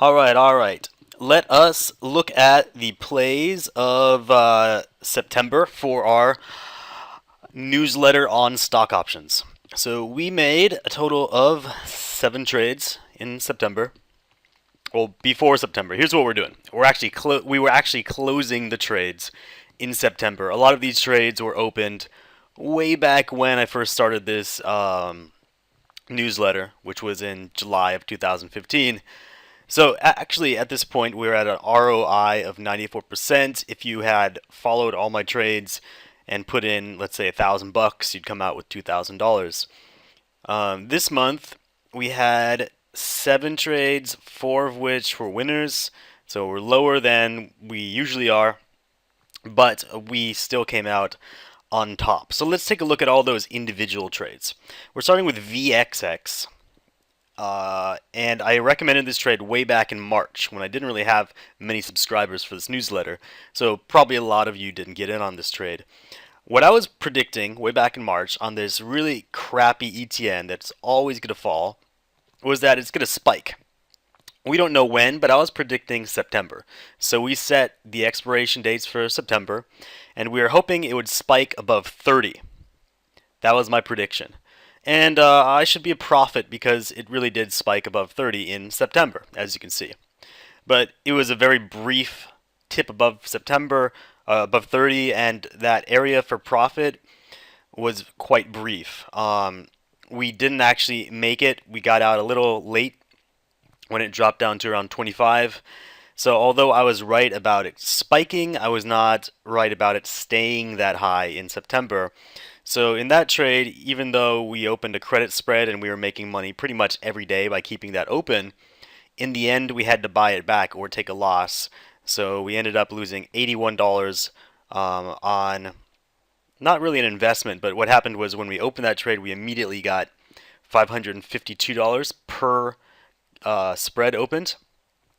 All right, all right. Let us look at the plays of September for our newsletter on stock options. So we made a total of 7 trades in September. Well, before September. Here's what we're doing. We were actually closing the trades in September. A lot of these trades were opened way back when I first started this newsletter, which was in July of 2015. So actually, at this point, we're at an ROI of 94%. If you had followed all my trades and put in, let's say, $1,000, you'd come out with $2,000. This month, we had 7 trades, 4 of which were winners. So we're lower than we usually are, but we still came out on top. So let's take a look at all those individual trades. We're starting with VXX. And I recommended this trade way back in March when I didn't really have many subscribers for this newsletter. So probably a lot of you didn't get in on this trade. What I was predicting way back in March on this really crappy ETN that's always going to fall was that it's going to spike. We don't know when, but I was predicting September. So we set the expiration dates for September, and we were hoping it would spike above 30. That was my prediction. And I should be a profit because it really did spike above 30 in September, as you can see. But it was a very brief tip above September, above 30, and that area for profit was quite brief. We didn't actually make it. We got out a little late when it dropped down to around 25. So although I was right about it spiking, I was not right about it staying that high in September. So in that trade, even though we opened a credit spread and we were making money pretty much every day by keeping that open, in the end we had to buy it back or take a loss. So we ended up losing $81 on not really an investment, but what happened was when we opened that trade, we immediately got $552 per spread opened,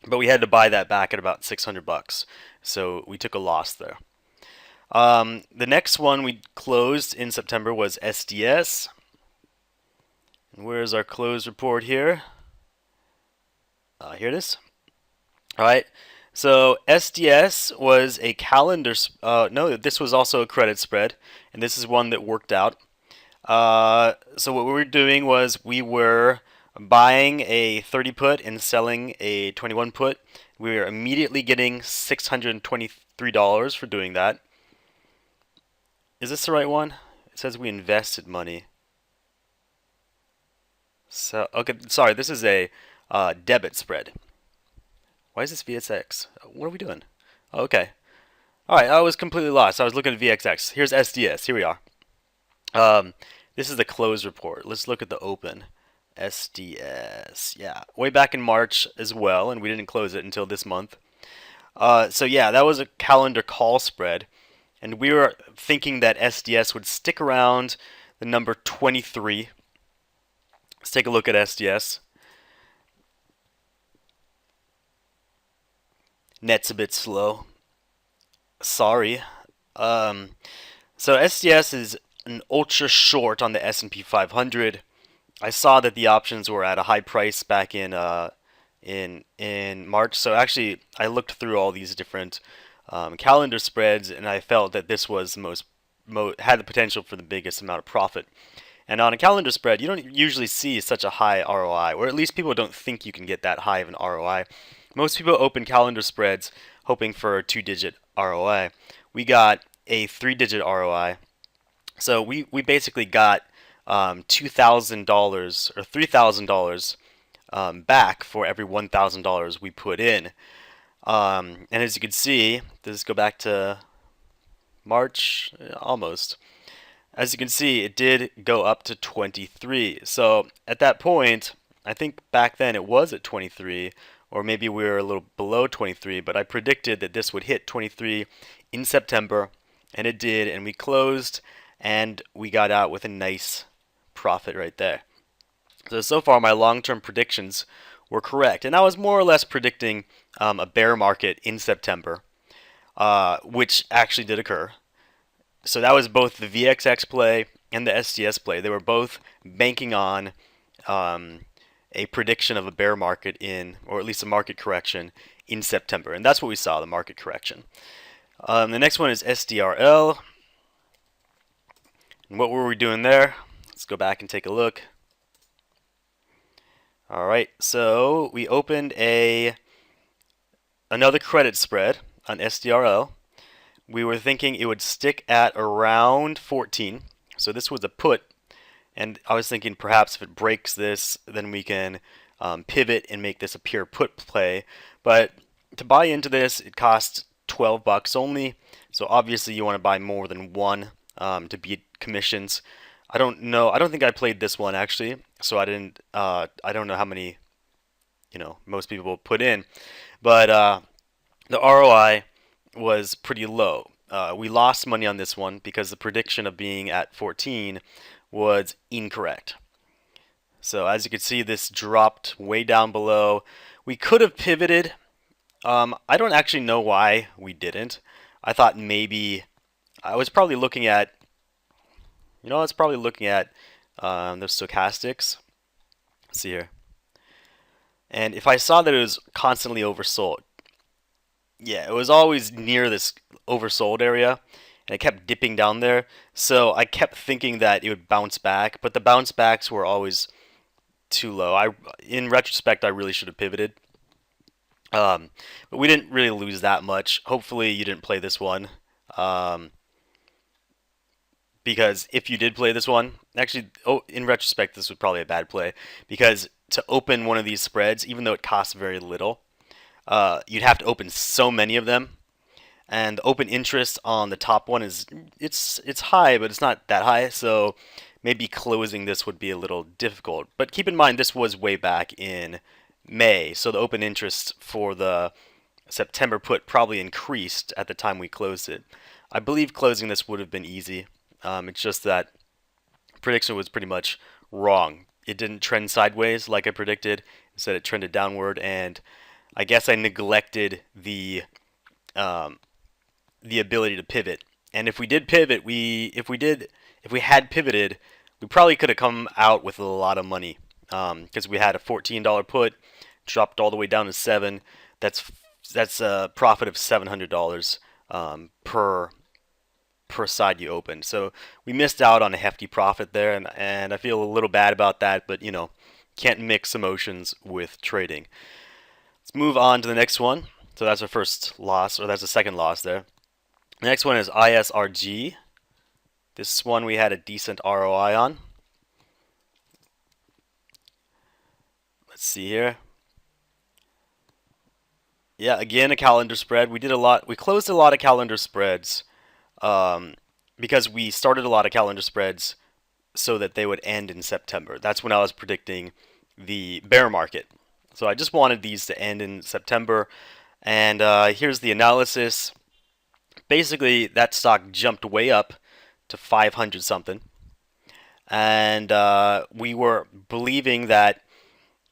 but we had to buy that back at about $600. So we took a loss there. The next one we closed in September was SDS. And where's our close report here? Here it is. All right. So SDS was a calendar. No, this was also a credit spread, and this is one that worked out. So what we were doing was we were buying a 30 put and selling a 21 put. We were immediately getting $623 for doing that. Is this the right one? It says we invested money. So okay, sorry, this is a debit spread. Why is this VXX? What are we doing? Oh, okay. All right, I was completely lost. I was looking at VXX. Here's SDS. Here we are. This is the close report. Let's look at the open. SDS. Yeah, way back in March as well, and we didn't close it until this month. So yeah, that was a calendar call spread, and we were thinking that SDS would stick around the number 23. Let's take a look at SDS. Net's a bit slow. Sorry. So SDS is an ultra short on the S&P 500. I saw that the options were at a high price back in March. So actually, I looked through all these different calendar spreads, and I felt that this was the had the potential for the biggest amount of profit. And on a calendar spread, you don't usually see such a high ROI, or at least people don't think you can get that high of an ROI. Most people open calendar spreads hoping for a 2-digit ROI. We got a 3-digit ROI. So we basically got $2,000 or $3,000 back for every $1,000 we put in. And as you can see, let's go back to March, almost. As you can see, it did go up to 23. So at that point, I think back then it was at 23, or maybe we were a little below 23, but I predicted that this would hit 23 in September, and it did, and we closed, and we got out with a nice profit right there. So far my long-term predictions were correct, and I was more or less predicting a bear market in September, which actually did occur. So that was both the VXX play and the SDS play. They were both banking on a prediction of a bear market in, or at least a market correction in September. And that's what we saw, the market correction. The next one is Sdrl. And what were we doing there? Let's go back and take a look. Alright, so we opened another credit spread on Sdrl. We were thinking it would stick at around 14. So this was a put. And I was thinking perhaps if it breaks this, then we can pivot and make this a pure put play. But to buy into this, it costs $12 only. So obviously you want to buy more than one to beat commissions. I don't know. I don't think I played this one actually. So I didn't. I don't know how many, most people put in. But the ROI was pretty low. We lost money on this one because the prediction of being at 14 was incorrect. So as you can see, this dropped way down below. We could have pivoted. I don't actually know why we didn't. I thought maybe I was probably looking at, the stochastics. Let's see here. And if I saw that it was constantly oversold, yeah, it was always near this oversold area, and it kept dipping down there. So I kept thinking that it would bounce back, but the bounce backs were always too low. In retrospect, I really should have pivoted. But we didn't really lose that much. Hopefully you didn't play this one. Because if you did play this one, actually, in retrospect, this was probably a bad play. Because to open one of these spreads, even though it costs very little, you'd have to open so many of them. And the open interest on the top one it's high, but it's not that high. So maybe closing this would be a little difficult. But keep in mind, this was way back in May. So the open interest for the September put probably increased at the time we closed it. I believe closing this would have been easy. It's just that prediction was pretty much wrong. It didn't trend sideways like I predicted. Instead, it trended downward, and I guess I neglected the ability to pivot. And if we did pivot, if we had pivoted, we probably could have come out with a lot of money because we had a $14 put, dropped all the way down to $7. That's a profit of $700 per side you opened. So we missed out on a hefty profit there, and I feel a little bad about that, but can't mix emotions with trading. Let's move on to the next one. So that's our first loss, or that's the second loss there. The next one is ISRG. This one we had a decent ROI on. Let's see here. Yeah, again a calendar spread. We closed a lot of calendar spreads because we started a lot of calendar spreads so that they would end in September. That's when I was predicting the bear market. So I just wanted these to end in September. And here's the analysis. Basically, that stock jumped way up to 500 something. And we were believing that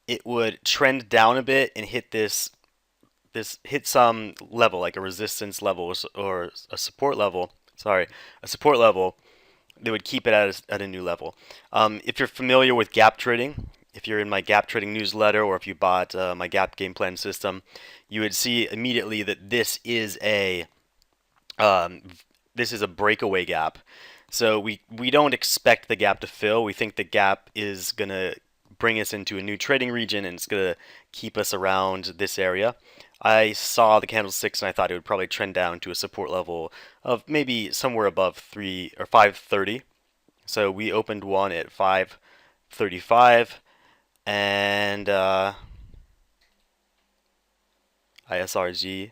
it would trend down a bit and hit hit some level, like a resistance level or a support level. Sorry, a support level. They would keep it at a new level. If you're familiar with gap trading, if you're in my gap trading newsletter, or if you bought my gap game plan system, you would see immediately that this is a breakaway gap. So we don't expect the gap to fill. We think the gap is gonna bring us into a new trading region, and it's gonna keep us around this area. I saw the candlesticks and I thought it would probably trend down to a support level of maybe somewhere above 3 or 530. So we opened one at 535, and ISRG.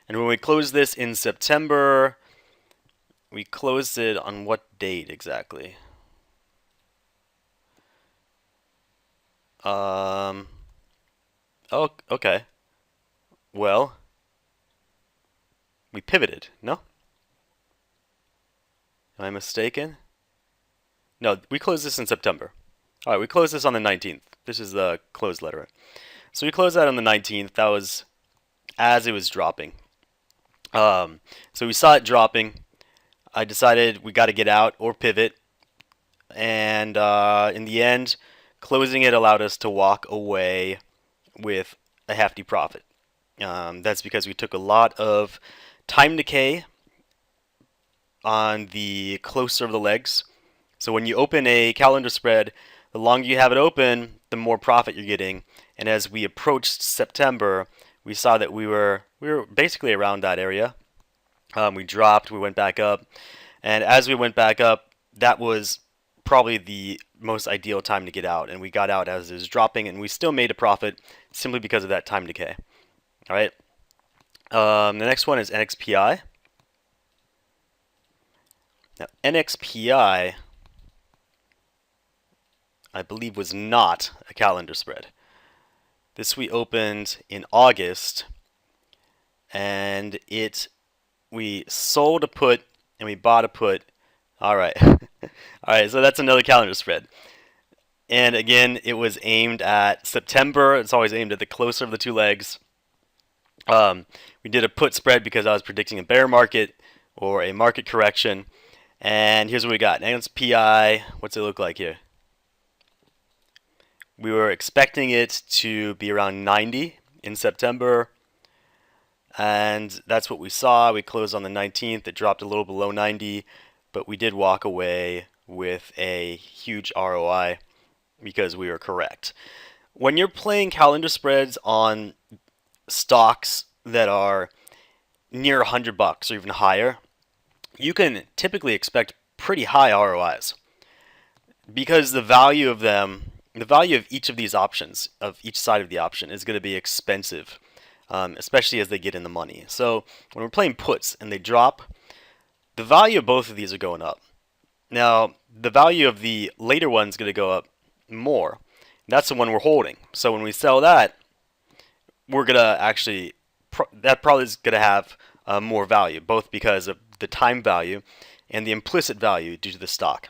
And when we closed this in September, we closed it on what date exactly? Oh, okay. Well, we pivoted, no? Am I mistaken? No, we closed this in September. Alright, we closed this on the 19th. This is the closed letter. So we closed that on the 19th. That was as it was dropping. So we saw it dropping. I decided we got to get out or pivot. And in the end, Closing it allowed us to walk away with a hefty profit. That's because we took a lot of time decay on the closer of the legs. So when you open a calendar spread, the longer you have it open, the more profit you're getting. And as we approached September, we saw that we were basically around that area. We dropped, we went back up, and as we went back up, that was probably the most ideal time to get out. And we got out as it was dropping, and we still made a profit simply because of that time decay. All right. The next one is NXPI. Now, NXPI, I believe, was not a calendar spread. This we opened in August, and we sold a put and we bought a put. All right. All right, so that's another calendar spread. And again, it was aimed at September. It's always aimed at the closer of the two legs. We did a put spread because I was predicting a bear market or a market correction. And here's what we got. NXPI, what's it look like here? We were expecting it to be around 90 in September, and that's what we saw. We closed on the 19th. It dropped a little below 90, but we did walk away with a huge ROI because we were correct. When you're playing calendar spreads on stocks that are near $100 or even higher, you can typically expect pretty high ROIs because the value of them, the value of each of these options, of each side of the option, is going to be expensive, especially as they get in the money. So when we're playing puts and they drop, the value of both of these are going up. Now, the value of the later one is going to go up more. That's the one we're holding. So when we sell that, we're going to actually, that probably is going to have more value, both because of the time value and the implicit value due to the stock.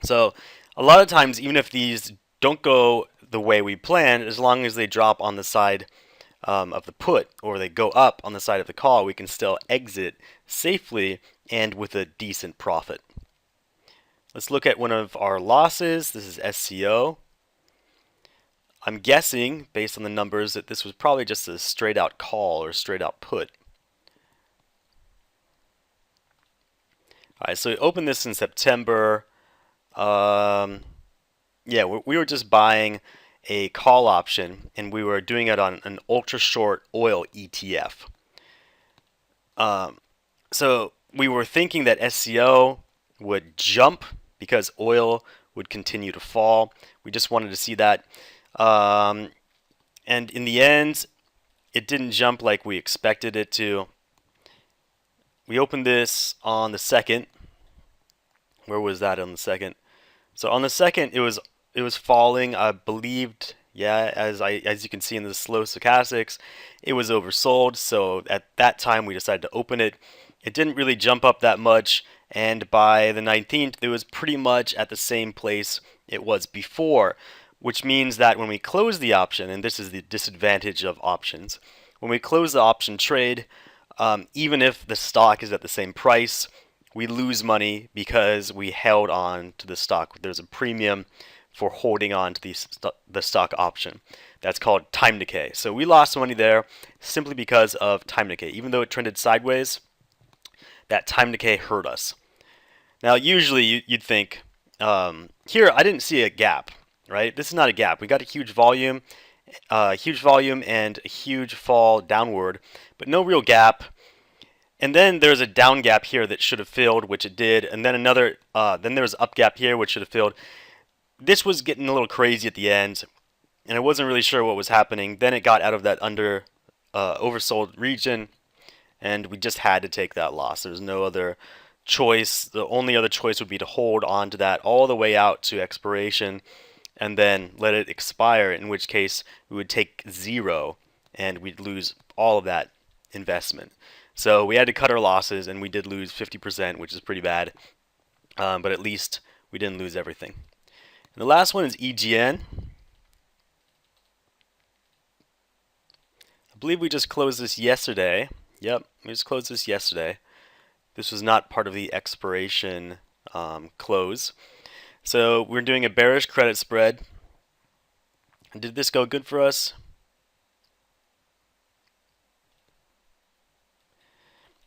So a lot of times, even if these don't go the way we planned, as long as they drop on the side of the put or they go up on the side of the call, we can still exit safely and with a decent profit. Let's look at one of our losses. This is SCO. I'm guessing, based on the numbers, that this was probably just a straight out call or straight out put. Alright, so we opened this in September. Yeah, we were just buying a call option, and we were doing it on an ultra short oil ETF. So we were thinking that SCO would jump because oil would continue to fall. We just wanted to see that. And in the end, it didn't jump like we expected it to. We opened this on the 2nd. Where was that on the 2nd? So on the 2nd, it was falling. I believed, yeah, as you can see in the slow stochastics, it was oversold. So at that time, we decided to open it. It didn't really jump up that much, and by the 19th, it was pretty much at the same place it was before, which means that when we close the option, and this is the disadvantage of options, when we close the option trade, even if the stock is at the same price, we lose money because we held on to the stock. There's a premium for holding on to the stock option. That's called time decay. So we lost money there simply because of time decay. Even though it trended sideways, that time decay hurt us. Now, usually you'd think, here I didn't see a gap, right? This is not a gap. We got a huge volume and a huge fall downward, but no real gap. And then there's a down gap here that should have filled, which it did, and then another. Then there was an up gap here, which should have filled. This was getting a little crazy at the end, and I wasn't really sure what was happening. Then it got out of that oversold region, and we just had to take that loss. There was no other choice. The only other choice would be to hold on to that all the way out to expiration, and then let it expire. In which case, we would take 0, and we'd lose all of that investment. So we had to cut our losses, and we did lose 50%, which is pretty bad. But at least we didn't lose everything. And the last one is EGN. I believe we just closed this yesterday. Yep, we just closed this yesterday. This was not part of the expiration close. So we're doing a bearish credit spread. Did this go good for us?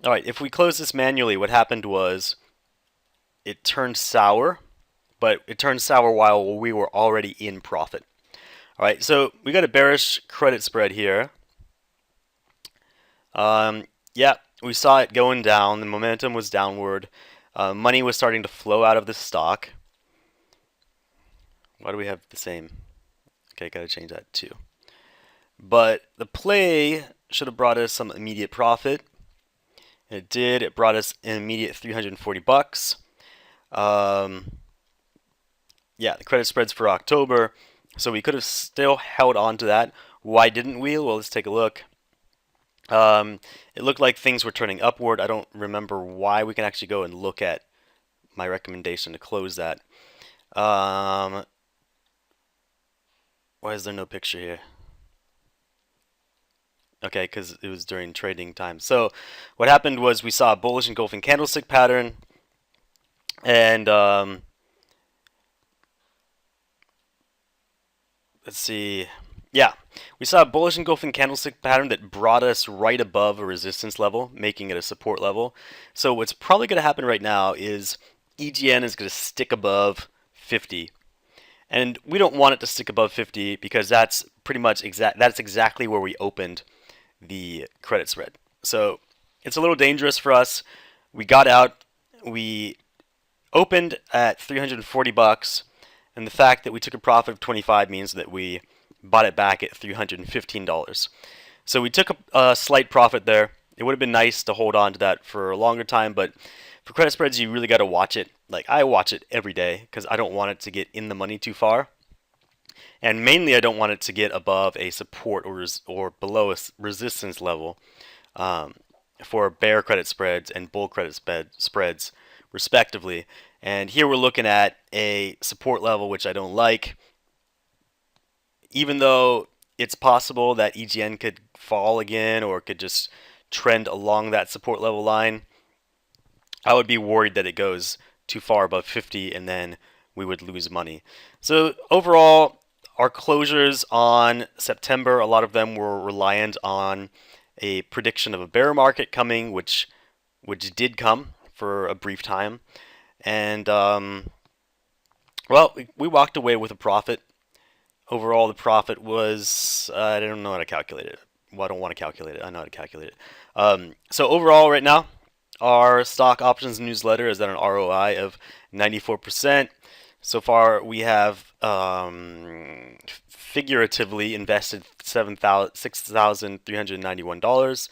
All right, if we close this manually, what happened was it turned sour, but it turned sour while we were already in profit. All right, so we got a bearish credit spread here. Yeah, we saw it going down. The momentum was downward. Money was starting to flow out of the stock. Why do we have the same? Okay, gotta change that too. But the play should have brought us some immediate profit. It did. It brought us an immediate 340 bucks. Yeah, the credit spreads for October. So we could have still held on to that. Why didn't we? Well, let's take a look. It looked like things were turning upward. I don't remember why. We can actually go and look at my recommendation to close that. Why is there no picture here? Okay, because it was during trading time. So what happened was we saw a bullish engulfing candlestick pattern, and let's see. Yeah, we saw a bullish engulfing candlestick pattern that brought us right above a resistance level, making it a support level. So what's probably going to happen right now is EGN is going to stick above 50. And we don't want it to stick above 50 because that's pretty much that's exactly where we opened the credit spread. So it's a little dangerous for us. We got out, we opened at 340 bucks, and the fact that we took a profit of 25 means that we bought it back at $315. So we took a slight profit there. It would have been nice to hold on to that for a longer time, but for credit spreads, you really got to watch it. Like, I watch it every day because I don't want it to get in the money too far. And mainly, I don't want it to get above a support or below a resistance level for bear credit spreads and bull credit spreads, respectively. And here we're looking at a support level, which I don't like. Even though it's possible that EGN could fall again or could just trend along that support level line, I would be worried that it goes too far above 50 and then we would lose money. So overall, our closures on September, a lot of them were reliant on a prediction of a bear market coming, which did come for a brief time. And, well, we walked away with a profit. Overall, the profit was, I don't know how to calculate it. Well, I don't want to calculate it. I know how to calculate it. So overall, right now, our stock options newsletter is at an ROI of 94%. So far, we have figuratively invested $6,391,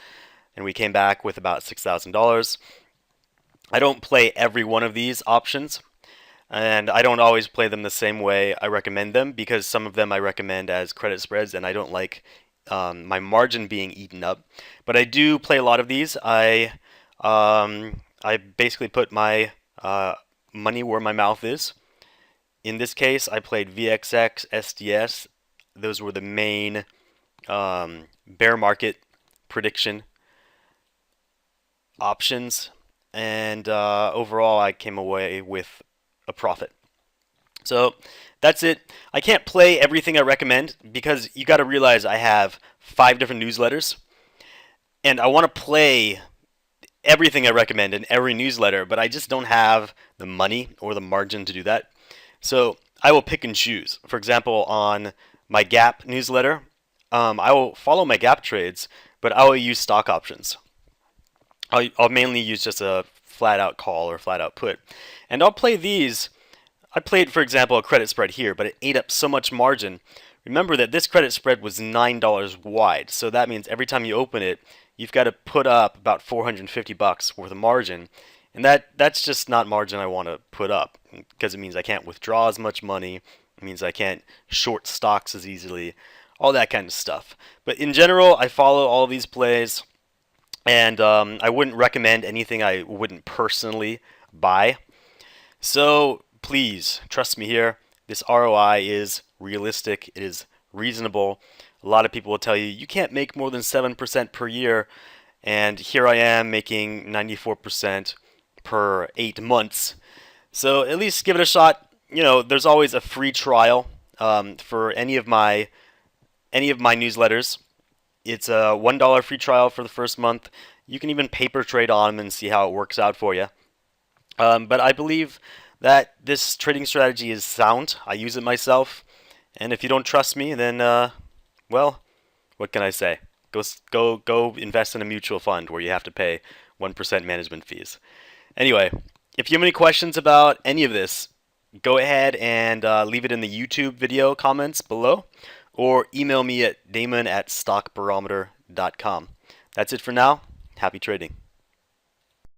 and we came back with about $6,000. I don't play every one of these options, and I don't always play them the same way I recommend them because some of them I recommend as credit spreads, and I don't like my margin being eaten up. But I do play a lot of these. I basically put my money where my mouth is. In this case, I played VXX, SDS. Those were the main bear market prediction options. And overall, I came away with a profit. So that's it. I can't play everything I recommend because you got to realize I have 5 different newsletters. And I want to play everything I recommend in every newsletter, but I just don't have the money or the margin to do that. So I will pick and choose. For example, on my Gap newsletter, I will follow my Gap trades, but I will use stock options. I'll mainly use just a flat out call or flat out put. And I'll play these. I played, for example, a credit spread here, but it ate up so much margin. Remember that this credit spread was $9 wide, so that means every time you open it, you've got to put up about 450 bucks worth of margin. And that's just not margin I want to put up because it means I can't withdraw as much money. It means I can't short stocks as easily, all that kind of stuff. But in general, I follow all these plays, and I wouldn't recommend anything I wouldn't personally buy. So please trust me here. This ROI is realistic. It is reasonable. A lot of people will tell you you can't make more than 7% per year, and here I am making 94% per 8 months. So at least give it a shot. You know, there's always a free trial for any of my any of my newsletters. It's a $1 free trial for the first month. You can even paper trade on them and see how it works out for you. But I believe that this trading strategy is sound. I use it myself. And if you don't trust me, then, well, what can I say? Go invest in a mutual fund where you have to pay 1% management fees. Anyway, if you have any questions about any of this, go ahead and leave it in the YouTube video comments below, or email me at damon@stockbarometer.com. That's it for now. Happy trading.